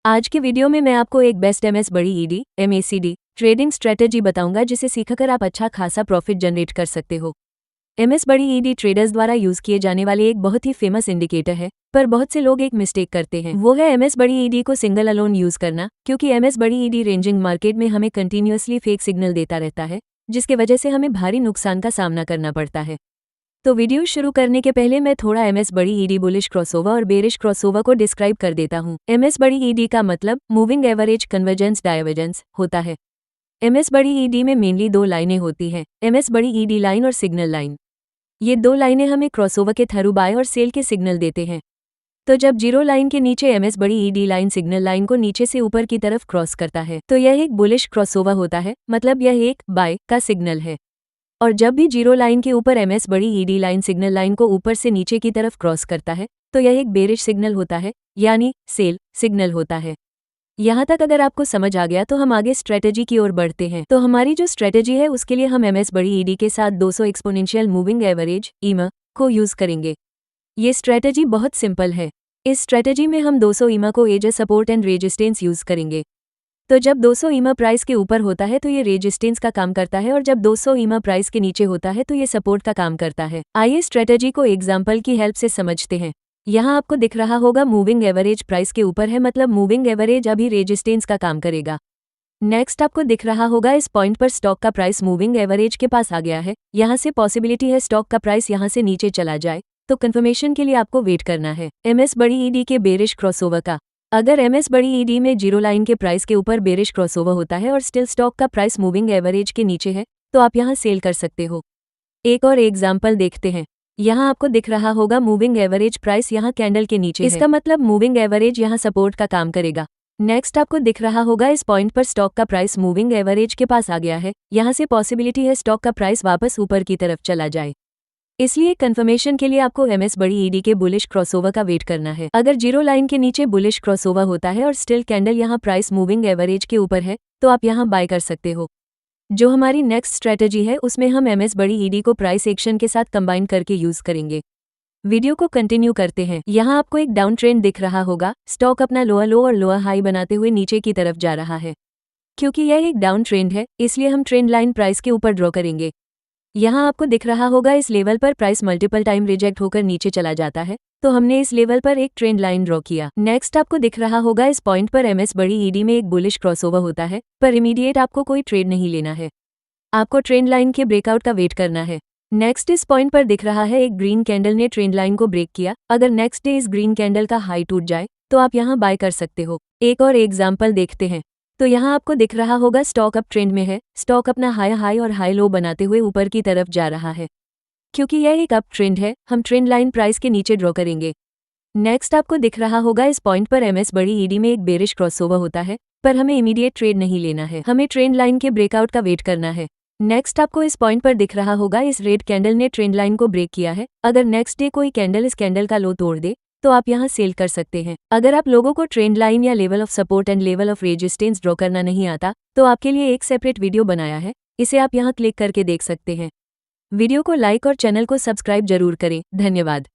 आज के वीडियो में मैं आपको एक बेस्ट एमएस बड़ी ईडी MACD ट्रेडिंग स्ट्रेटेजी बताऊंगा जिसे सीखकर आप अच्छा खासा प्रॉफिट जनरेट कर सकते हो। एमएस बड़ी ईडी ट्रेडर्स द्वारा यूज किए जाने वाले एक बहुत ही फेमस इंडिकेटर है, पर बहुत से लोग एक मिस्टेक करते हैं, वो है एमएस बड़ी ईडी को सिंगल अलोन यूज करना, क्योंकि एमएस बड़ी ईडी रेंजिंग मार्केट में हमें कंटिन्यूअसली फेक सिग्नल देता रहता है, जिसके वजह से हमें भारी नुकसान का सामना करना पड़ता है। तो वीडियो शुरू करने के पहले मैं थोड़ा एमएस बड़ी ईडी बुलिश क्रॉसओवर और बेरिश क्रॉसओवर को डिस्क्राइब कर देता हूँ। एमएस बड़ी ईडी का मतलब मूविंग एवरेज कन्वर्जेंस डाइवर्जेंस होता है। एमएस बड़ी ईडी में मेनली दो लाइनें होती हैं, एमएस बड़ी ईडी लाइन और सिग्नल लाइन। ये दो लाइनें हमें क्रॉसओवर के थ्रू बाय और सेल के सिग्नल देते हैं। तो जब जीरो लाइन के नीचे एमएस बड़ी ईडी लाइन सिग्नल लाइन को नीचे से ऊपर की तरफ क्रॉस करता है तो यह एक बुलिश क्रॉसओवर होता है, मतलब यह एक बाय का सिग्नल है। और जब भी जीरो लाइन के ऊपर एमएस बड़ी ईडी लाइन सिग्नल लाइन को ऊपर से नीचे की तरफ क्रॉस करता है तो यह एक बेरिश सिग्नल होता है, यानी सेल सिग्नल होता है। यहाँ तक अगर आपको समझ आ गया तो हम आगे स्ट्रेटेजी की ओर बढ़ते हैं। तो हमारी जो स्ट्रेटेजी है उसके लिए हम एमएस बड़ी ईडी के साथ 200 एक्सपोनेंशियल मूविंग एवरेज EMA को यूज करेंगे। ये स्ट्रेटेजी बहुत सिंपल है। इस स्ट्रेटेजी में हम 200 EMA को as a support and resistance use करेंगे। तो जब 200 EMA प्राइस के ऊपर होता है तो ये रेजिस्टेंस का काम करता है, और जब 200 EMA प्राइस के नीचे होता है तो ये सपोर्ट का काम करता है। आइए स्ट्रेटेजी को एग्जांपल की हेल्प से समझते हैं। यहाँ आपको दिख रहा होगा मूविंग एवरेज प्राइस के ऊपर है, मतलब मूविंग एवरेज अभी रेजिस्टेंस का काम करेगा। नेक्स्ट आपको दिख रहा होगा इस पॉइंट पर स्टॉक का प्राइस मूविंग एवरेज के पास आ गया है। यहाँ से पॉसिबिलिटी है स्टॉक का प्राइस यहाँ से नीचे चला जाए, तो कंफर्मेशन के लिए आपको वेट करना है एमएस बड़ी ईडी के बेरिश क्रॉसओवर का। अगर एमएस बड़ी ईडी में जीरो लाइन के प्राइस के ऊपर बेरिश क्रॉसओवर होता है और स्टिल स्टॉक का प्राइस मूविंग एवरेज के नीचे है तो आप यहां सेल कर सकते हो। एक और एग्जांपल देखते हैं। यहां आपको दिख रहा होगा मूविंग एवरेज प्राइस यहां कैंडल के नीचे है, इसका मतलब मूविंग एवरेज यहां सपोर्ट का काम करेगा। नेक्स्ट आपको दिख रहा होगा इस पॉइंट पर स्टॉक का प्राइस मूविंग एवरेज के पास आ गया है। यहां से पॉसिबिलिटी है स्टॉक का प्राइस वापस ऊपर की तरफ चला जाए, इसलिए कंफर्मेशन के लिए आपको एमएस बड़ी ईडी के बुलिश क्रॉसओवर का वेट करना है। अगर जीरो लाइन के नीचे बुलिश क्रॉसओवर होता है और स्टिल कैंडल यहां प्राइस मूविंग एवरेज के ऊपर है तो आप यहां बाय कर सकते हो। जो हमारी नेक्स्ट स्ट्रेटेजी है उसमें हम एमएस बड़ी ईडी को प्राइस एक्शन के साथ कंबाइन करके यूज करेंगे। वीडियो को कंटिन्यू करते हैं। यहाँ आपको एक डाउन ट्रेंड दिख रहा होगा, स्टॉक अपना लोअर लो और लोअर हाई बनाते हुए नीचे की तरफ जा रहा है। क्योंकि यह एक डाउन ट्रेंड है इसलिए हम ट्रेंड लाइन प्राइस के ऊपर ड्रॉ करेंगे। यहाँ आपको दिख रहा होगा इस लेवल पर प्राइस मल्टीपल टाइम रिजेक्ट होकर नीचे चला जाता है, तो हमने इस लेवल पर एक ट्रेंड लाइन ड्रॉ किया। नेक्स्ट आपको दिख रहा होगा इस पॉइंट पर एमएस बड़ी ईडी में एक बुलिश क्रॉसओवर होता है, पर इमीडिएट आपको कोई ट्रेड नहीं लेना है, आपको ट्रेंड लाइन के ब्रेकआउट का वेट करना है। नेक्स्ट इस पॉइंट पर दिख रहा है एक ग्रीन कैंडल ने ट्रेंड लाइन को ब्रेक किया। अगर नेक्स्ट डे इस ग्रीन कैंडल का हाई टूट जाए तो आप यहाँ बाय कर सकते हो। एक और एग्जाम्पल देखते हैं। तो यहाँ आपको दिख रहा होगा स्टॉक अप ट्रेंड में है, स्टॉक अपना हाई और हाई लो बनाते हुए ऊपर की तरफ जा रहा है। क्योंकि यह एक अप ट्रेंड है हम ट्रेंड लाइन प्राइस के नीचे ड्रॉ करेंगे। नेक्स्ट आपको दिख रहा होगा इस पॉइंट पर एमएस बड़ी ईडी में एक बेरिश क्रॉसओवर होता है, पर हमें इमीडिएट ट्रेड नहीं लेना है, हमें ट्रेंड लाइन के ब्रेकआउट का वेट करना है। नेक्स्ट आपको इस पॉइंट पर दिख रहा होगा इस रेड कैंडल ने ट्रेंड लाइन को ब्रेक किया है। अगर नेक्स्ट डे कोई कैंडल इस कैंडल का लो तोड़ दे तो आप यहाँ सेल कर सकते हैं। अगर आप लोगों को ट्रेंड लाइन या level of support and level of resistance draw करना नहीं आता तो आपके लिए एक सेपरेट वीडियो बनाया है, इसे आप यहाँ क्लिक करके देख सकते हैं। वीडियो को लाइक और चैनल को सब्सक्राइब जरूर करें। धन्यवाद।